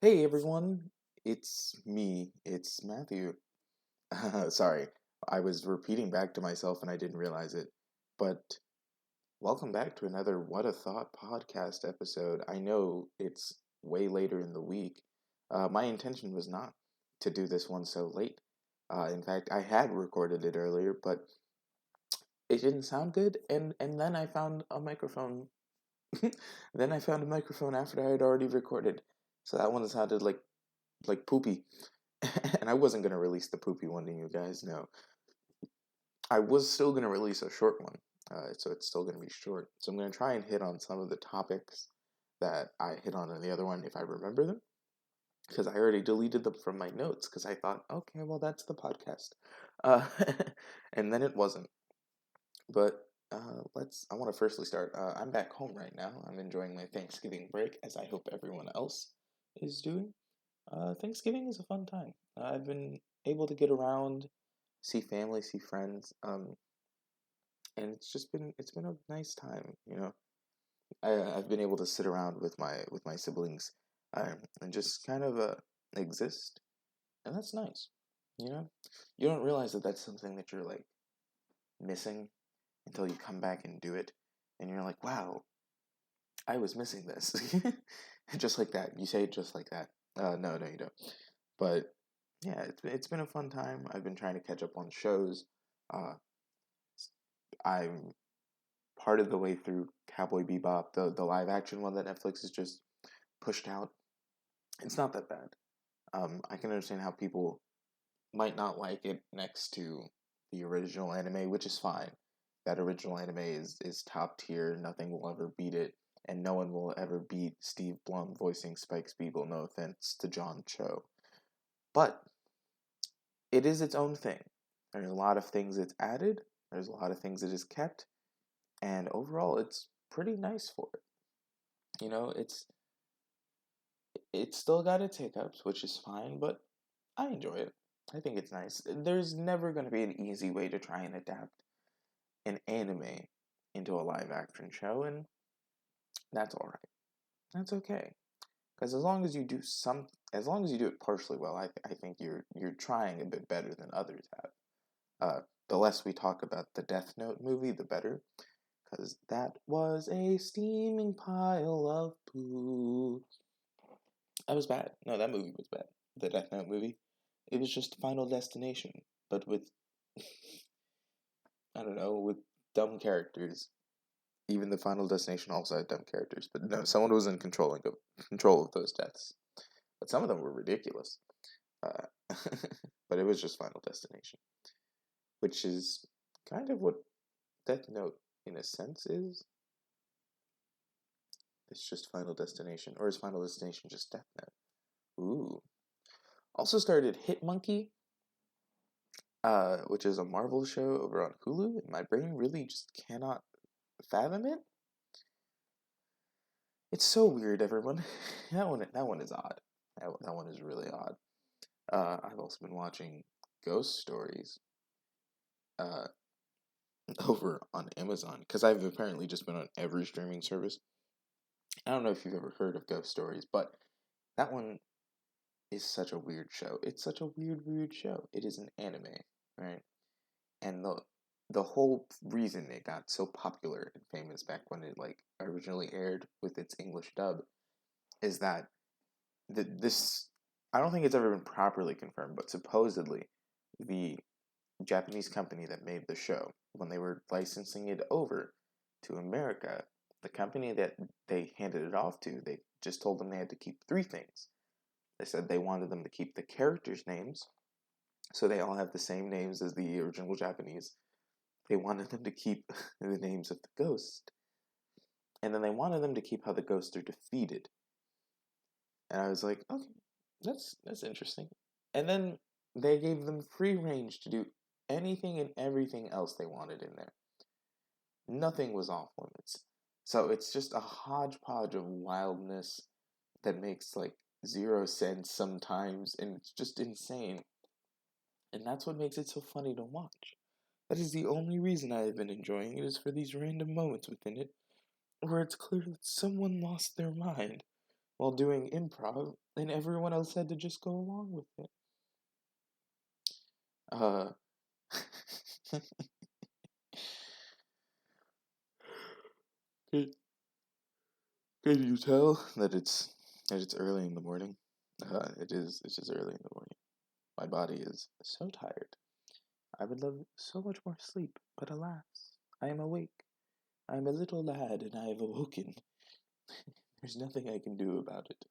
Hey everyone, it's me, it's Matthew. Sorry, I was repeating back to myself and I didn't realize it. But welcome back to another What a Thought podcast episode. I know it's way later in the week. My intention was not to do this one so late. In fact, I had recorded it earlier, but it didn't sound good, and then I found a microphone. Then I found a microphone after I had already recorded. So that one sounded like poopy. And I wasn't going to release the poopy one to you guys, no. I was still going to release a short one, so it's still going to be short. So I'm going to try and hit on some of the topics that I hit on in the other one if I remember them, because I already deleted them from my notes, because I thought, okay, well, that's the podcast. Uh, and then it wasn't. But I want to firstly start. I'm back home right now. I'm enjoying my Thanksgiving break, as I hope everyone else is doing. Thanksgiving is a fun time. I've been able to get around, see family, see friends, and it's been a nice time. I've been able to sit around with my siblings, and just kind of exist, and that's nice. You know, you don't realize that that's something that you're like missing until you come back and do it, and you're like, wow, I was missing this, just like that. You say it just like that. No, you don't. But yeah, it's been a fun time. I've been trying to catch up on shows. Uh, I'm part of the way through Cowboy Bebop, the live action one that Netflix has just pushed out. It's not that bad. I can understand how people might not like it next to the original anime, which is fine. That original anime is top tier. Nothing will ever beat it, and no one will ever beat Steve Blum voicing Spike Spiegel. No offense to John Cho, but it is its own thing. There's a lot of things it's added. There's a lot of things it is kept, and overall, it's pretty nice for it. It's still got its hiccups, which is fine, but I enjoy it. I think it's nice. There's never going to be an easy way to try and adapt an anime into a live action show, and that's all right. That's okay. Because as long as you do it partially well, I think you're trying a bit better than others have. The less we talk about the Death Note movie, the better, because that was a steaming pile of poo. That was bad. No, that movie was bad. The Death Note movie. It was just Final Destination, but with I don't know, with dumb characters. Even the Final Destination also had dumb characters, but no, someone was in control of those deaths. But some of them were ridiculous. Uh, but it was just Final Destination, which is kind of what Death Note, in a sense, is. It's just Final Destination, or is Final Destination just Death Note? Ooh. Also started Hit Monkey, which is a Marvel show over on Hulu, and my brain really just cannot fathom it. It's so weird, everyone. That one is odd. That one is really odd. I've also been watching Ghost Stories uh, over on Amazon because I've apparently just been on every streaming service. I don't know if you've ever heard of Ghost Stories, but that one is such a weird show. It's such a weird show. It is an anime, right? And the whole reason it got so popular and famous back when it like originally aired with its English dub is that this I don't think it's ever been properly confirmed, but supposedly the Japanese company that made the show, when they were licensing it over to America, the company that they handed it off to, they just told them they had to keep three things. They said they wanted them to keep the characters' names, so they all have the same names as the original Japanese. They wanted them to keep the names of the ghost, and then they wanted them to keep how the ghosts are defeated. And I was like, okay, that's interesting. And then they gave them free range to do anything and everything else they wanted in there. Nothing was off limits. So it's just a hodgepodge of wildness that makes like zero sense sometimes, and it's just insane. And that's what makes it so funny to watch. That is the only reason I have been enjoying it, is for these random moments within it where it's clear that someone lost their mind while doing improv, and everyone else had to just go along with it. Uh, can, can you tell that it's early in the morning? It's just early in the morning. My body is so tired. I would love so much more sleep, but alas, I am awake. I am a little lad, and I have awoken. There's nothing I can do about it.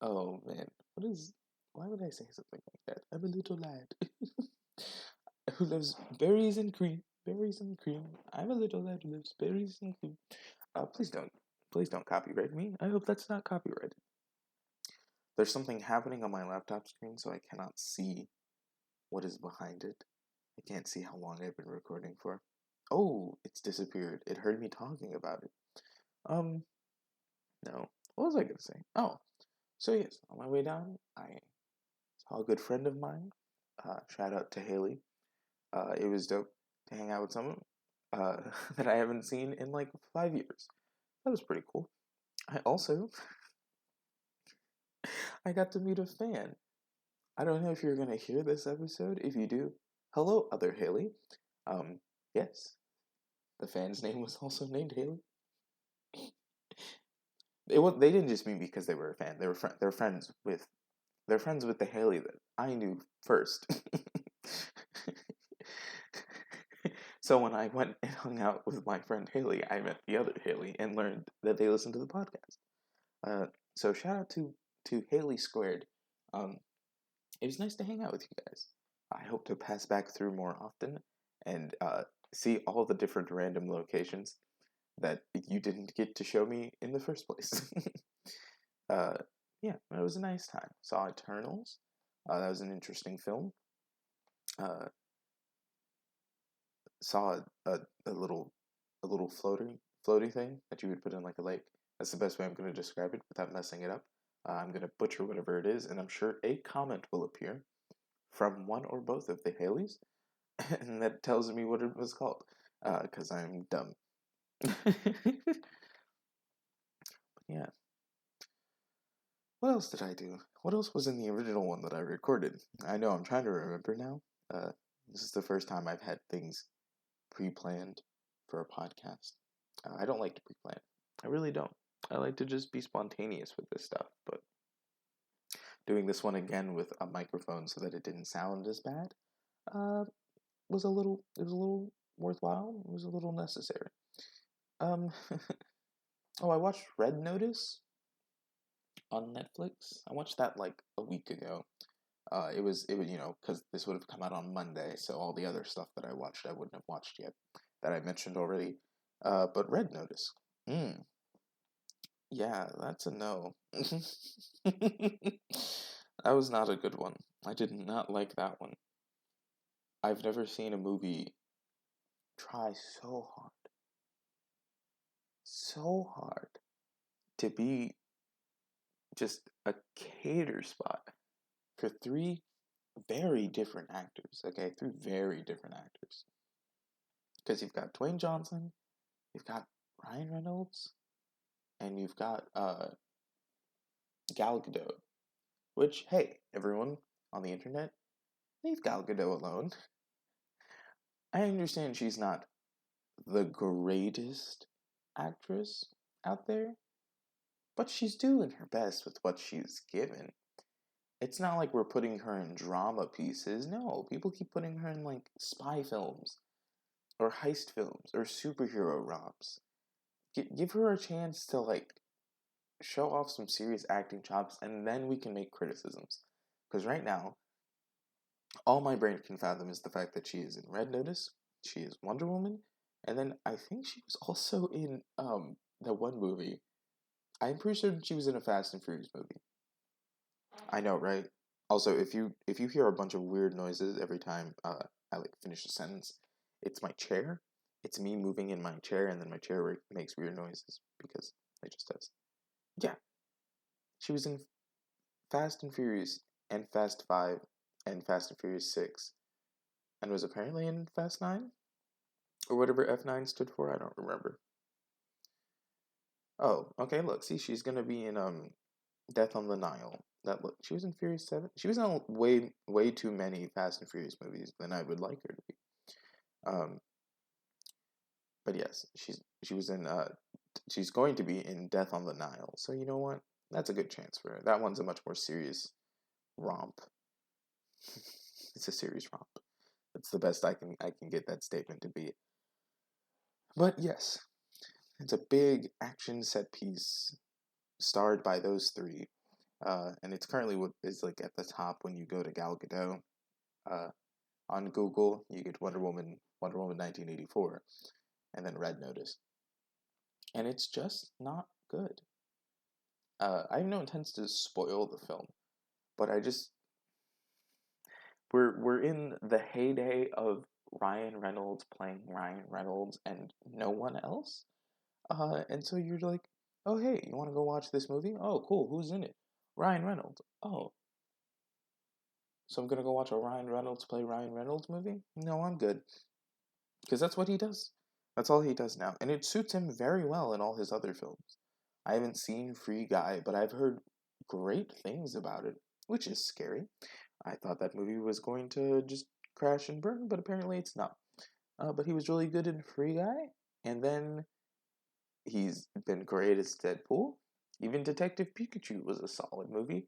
Oh man, why would I say something like that? I'm a little lad who loves berries and cream. Berries and cream. I'm a little lad who loves berries and cream. Please don't copyright me. I hope that's not copyrighted. There's something happening on my laptop screen, so I cannot see what is behind it. I can't see how long I've been recording for. Oh, it's disappeared. It heard me talking about it. Um, no. What was I gonna say? Oh, so yes, on my way down, I saw a good friend of mine. Shout out to Haley. It was dope to hang out with someone that I haven't seen in like 5 years. That was pretty cool. I also I got to meet a fan. I don't know if you're gonna hear this episode. If you do, hello, other Haley. Um, yes, the fan's name was also named Haley. They didn't just mean because they were a fan. They're friends with the Haley that I knew first. So when I went and hung out with my friend Haley, I met the other Haley and learned that they listen to the podcast. So shout out to Haley Squared. Um, it was nice to hang out with you guys. I hope to pass back through more often and see all the different random locations that you didn't get to show me in the first place. uh, yeah, it was a nice time. Saw Eternals. That was an interesting film. Uh, saw a little floaty thing that you would put in like a lake. That's the best way I'm going to describe it without messing it up. I'm going to butcher whatever it is, and I'm sure a comment will appear from one or both of the Haleys, and that tells me what it was called, because I'm dumb. Yeah. What else did I do? What else was in the original one that I recorded? I know, I'm trying to remember now. This is the first time I've had things pre-planned for a podcast. I don't like to pre-plan. I really don't. I like to just be spontaneous with this stuff, but doing this one again with a microphone so that it didn't sound as bad uh, was a little worthwhile. It was a little necessary. Um, oh, I watched Red Notice on Netflix. I watched that like a week ago. It was because this would have come out on Monday, so all the other stuff that I watched I wouldn't have watched yet that I mentioned already. But Red Notice. Yeah, that's a no. That was not a good one. I did not like that one. I've never seen a movie try so hard to be just a cater spot for three very different actors. Okay, three very different actors. Because you've got Dwayne Johnson, you've got Ryan Reynolds, and you've got Gal Gadot. Which, hey, everyone on the internet, leave Gal Gadot alone. I understand she's not the greatest actress out there, but she's doing her best with what she's given. It's not like we're putting her in drama pieces. No, people keep putting her in like spy films or heist films or superhero romps. Give her a chance to like show off some serious acting chops, and then we can make criticisms. Because right now, all my brain can fathom is the fact that she is in Red Notice, she is Wonder Woman, and then I think she was also in the one movie. I'm pretty sure she was in a Fast and Furious movie. I know, right? Also, if you hear a bunch of weird noises every time I like finish a sentence, it's my chair. It's me moving in my chair, and then my chair makes weird noises because it just does. Yeah, she was in Fast and Furious and Fast 5 and Fast and Furious 6 and was apparently in Fast 9 or whatever F9 stood for, I don't remember. Oh, okay. Look, see, she's gonna be in Death on the Nile. That look, she was in Furious 7. She was in way too many Fast and Furious movies than I would like her to be. Um, but yes, she was in she's going to be in Death on the Nile. So you know what? That's a good chance for her. That one's a much more serious romp. It's a serious romp. That's the best I can get that statement to be. But yes, it's a big action set piece starred by those three. And it's currently what is like at the top when you go to Gal Gadot. Uh, on Google, you get Wonder Woman 1984, and then Red Notice, and it's just not good. I have no intents to spoil the film, but we're in the heyday of Ryan Reynolds playing Ryan Reynolds and no one else. And so you're like, oh hey, you want to go watch this movie? Oh cool, who's in it? Ryan Reynolds. Oh, so I'm gonna go watch a Ryan Reynolds play Ryan Reynolds movie? No, I'm good. Because that's what he does. That's all he does now. And it suits him very well in all his other films. I haven't seen Free Guy, but I've heard great things about it, which is scary. I thought that movie was going to just crash and burn, but apparently it's not. But he was really good in Free Guy, and then he's been great as Deadpool. Even Detective Pikachu was a solid movie,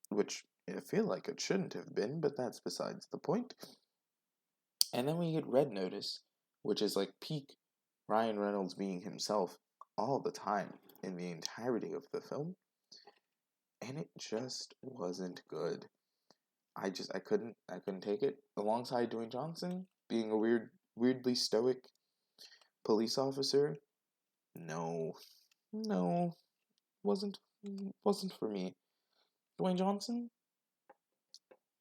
which I feel like it shouldn't have been, but that's besides the point. And then we get Red Notice, which is like peak Ryan Reynolds being himself all the time in the entirety of the film. And it just wasn't good. I couldn't take it. Alongside Dwayne Johnson being a weirdly stoic police officer, no, no, wasn't wasn't for me. Dwayne Johnson,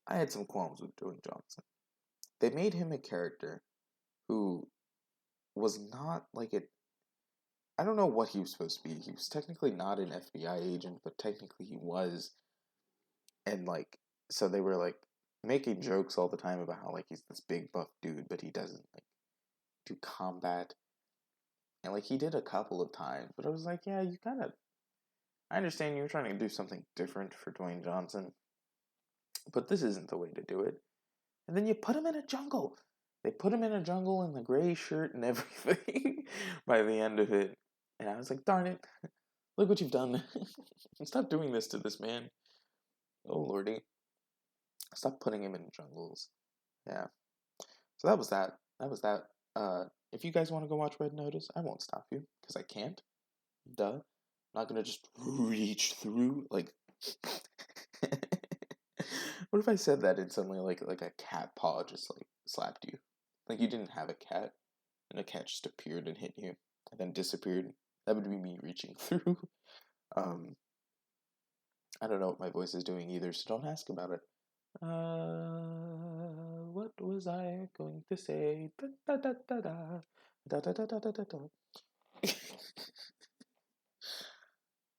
I had some qualms with Dwayne Johnson. They made him a character who was not like it. I don't know what he was supposed to be. He was technically not an FBI agent, but technically he was. And like, so they were like making jokes all the time about how like he's this big buff dude, but he doesn't like do combat. And like he did a couple of times, but I was like, yeah, you kind of. I understand you were trying to do something different for Dwayne Johnson, but this isn't the way to do it. And then you put him in a jungle. They put him in a jungle in the gray shirt and everything by the end of it. And I was like, darn it, look what you've done. Stop doing this to this man. Oh, lordy. Stop putting him in jungles. Yeah. So that was that. That was that. If you guys want to go watch Red Notice, I won't stop you, because I can't. Duh. I'm not gonna just reach through, like... What if I said that and suddenly, like a cat paw just, like, slapped you? Like you didn't have a cat, and a cat just appeared and hit you, and then disappeared. That would be me reaching through. Um, I don't know what my voice is doing either, so don't ask about it. What was I going to say? Da, da, da, da, da, da, da, da, da, da, da.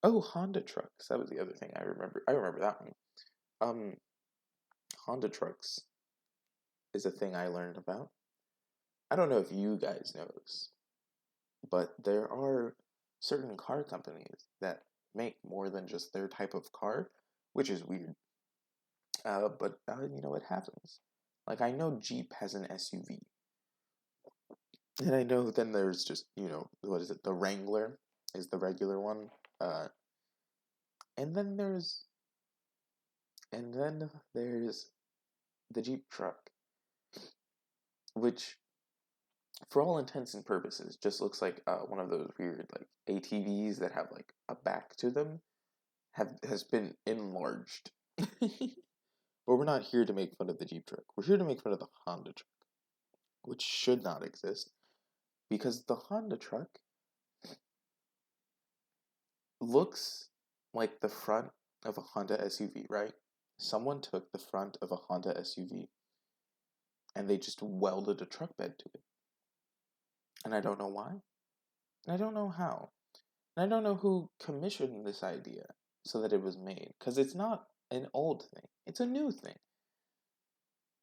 Oh, Honda trucks. That was the other thing I remember. I remember that one. Um, Honda trucks is a thing I learned about. I don't know if you guys know this, but there are certain car companies that make more than just their type of car, which is weird. But you know, it happens. Like, I know Jeep has an SUV. And I know then there's just, you know, what is it? The Wrangler is the regular one. Uh, and then there's, and then there's the Jeep truck, which, for all intents and purposes, just looks like one of those weird, like, ATVs that have, like, a back to them, has been enlarged. But we're not here to make fun of the Jeep truck. We're here to make fun of the Honda truck, which should not exist. Because the Honda truck looks like the front of a Honda SUV, right? Someone took the front of a Honda SUV and they just welded a truck bed to it. And I don't know why. And I don't know how. And I don't know who commissioned this idea so that it was made. Because it's not an old thing. It's a new thing.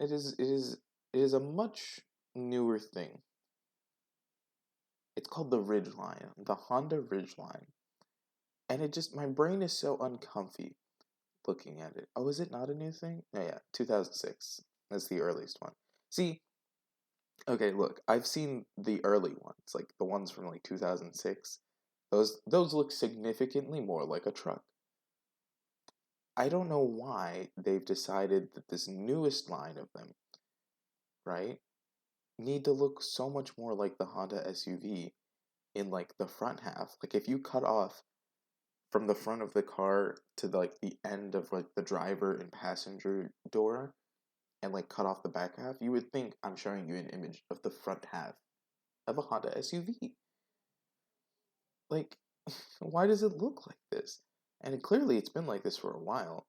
It is a much newer thing. It's called the Ridgeline, the Honda Ridgeline. And my brain is so uncomfy looking at it. Oh, is it not a new thing? No, yeah, 2006. That's the earliest one. See, okay, look, I've seen the early ones, like the ones from like 2006. Those look significantly more like a truck. I don't know why they've decided that this newest line of them, right, need to look so much more like the Honda SUV in like the front half. Like if you cut off from the front of the car to like the end of like the driver and passenger door and like cut off the back half, you would think I'm showing you an image of the front half of a Honda SUV. Like, why does it look like this? And clearly it's been like this for a while.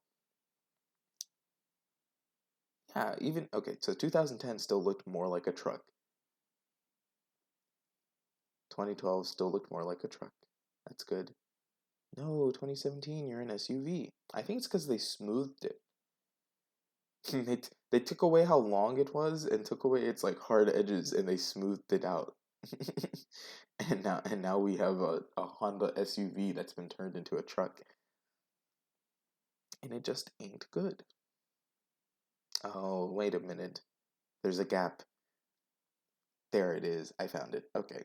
Yeah, even, okay, so 2010 still looked more like a truck. 2012 still looked more like a truck. That's good. No, 2017, you're an SUV. I think it's because they smoothed it. They took away how long it was and took away its like hard edges and they smoothed it out. And now we have a Honda SUV that's been turned into a truck. And it just ain't good. Oh, wait a minute. There's a gap. There it is. I found it. Okay.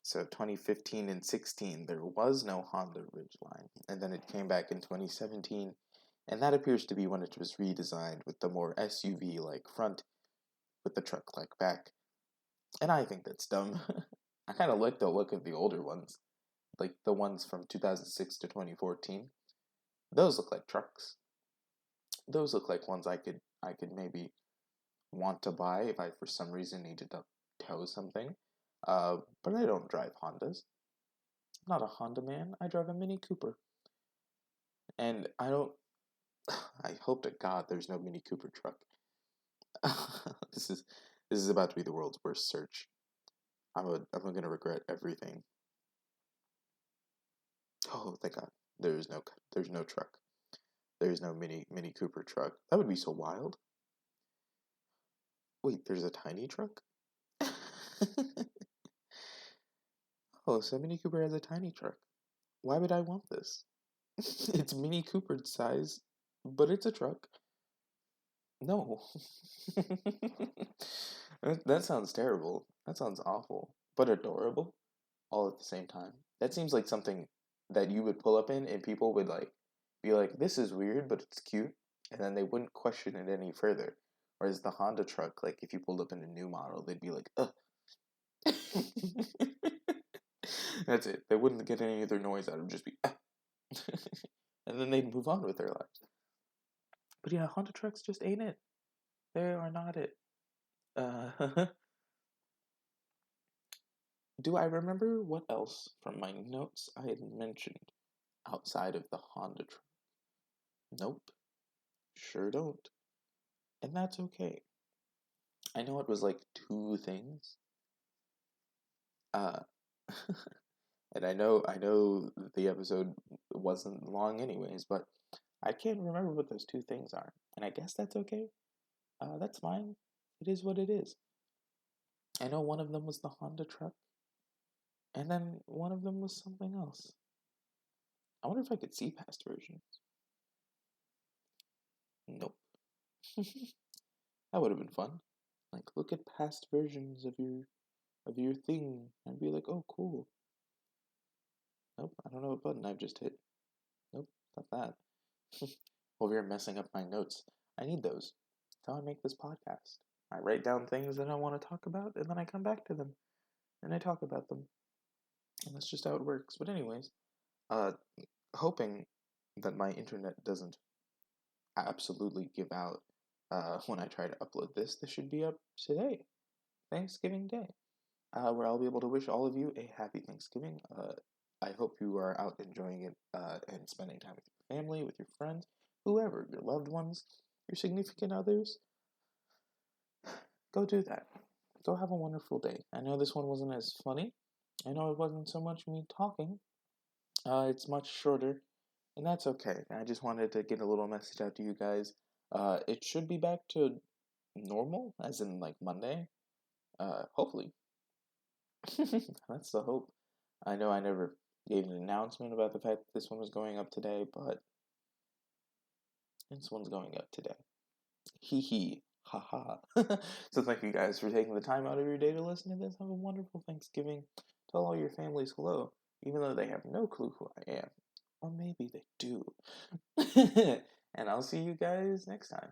So 2015 and 16, there was no Honda Ridgeline. And then it came back in 2017. And that appears to be when it was redesigned with the more SUV-like front with the truck-like back. And I think that's dumb. I kind of like the look of the older ones. Like the ones from 2006 to 2014. Those look like trucks. Those look like ones I could maybe want to buy if I for some reason needed to tow something. But I don't drive Hondas. I'm not a Honda man. I drive a Mini Cooper. And I don't. I hope to God there's no Mini Cooper truck. this is this is about to be the world's worst search. I'm gonna regret everything. Oh, thank God. There's no truck. There's no Mini Cooper truck. That would be so wild. Wait, there's a tiny truck? Oh, so Mini Cooper has a tiny truck. Why would I want this? It's Mini Cooper size, but it's a truck. No. That sounds terrible. That sounds awful, but adorable all at the same time. That seems like something that you would pull up in and people would like be like, "This is weird, but it's cute," and then they wouldn't question it any further. Whereas the Honda truck, like if you pulled up in a new model, they'd be like, "Ugh." That's it. They wouldn't get any other noise out of it, just be, "Ah." And then they'd move on with their lives. But yeah, Honda trucks just ain't it. They are not it. Do I remember what else from my notes I had mentioned outside of the Honda truck? Nope. Sure don't. And that's okay. I know it was like two things. Uh and I know the episode wasn't long anyways, but I can't remember what those two things are. And I guess that's okay. That's fine. It is what it is. I know one of them was the Honda truck, and then one of them was something else. I wonder if I could see past versions. Nope. That would have been fun. Like look at past versions of your thing and be like, oh cool. Nope, I don't know what button I've just hit. Nope, not that. Over here messing up my notes. I need those. That's how I make this podcast. I write down things that I want to talk about and then I come back to them. And I talk about them. And that's just how it works. But anyways, uh hoping that my internet doesn't absolutely give out when I try to upload this. This should be up today, Thanksgiving Day, where I'll be able to wish all of you a happy Thanksgiving. I hope you are out enjoying it and spending time with your family, with your friends, whoever, your loved ones, your significant others. Go do that. Go have a wonderful day. I know this one wasn't as funny. I know it wasn't so much me talking. It's much shorter, and that's okay. I just wanted to get a little message out to you guys. It should be back to normal, as in like Monday. Hopefully. That's the hope. I know I never gave an announcement about the fact that this one was going up today, but this one's going up today. Hee hee. Ha ha. So thank you guys for taking the time out of your day to listen to this. Have a wonderful Thanksgiving. Tell all your families hello, even though they have no clue who I am. Or maybe they do. And I'll see you guys next time.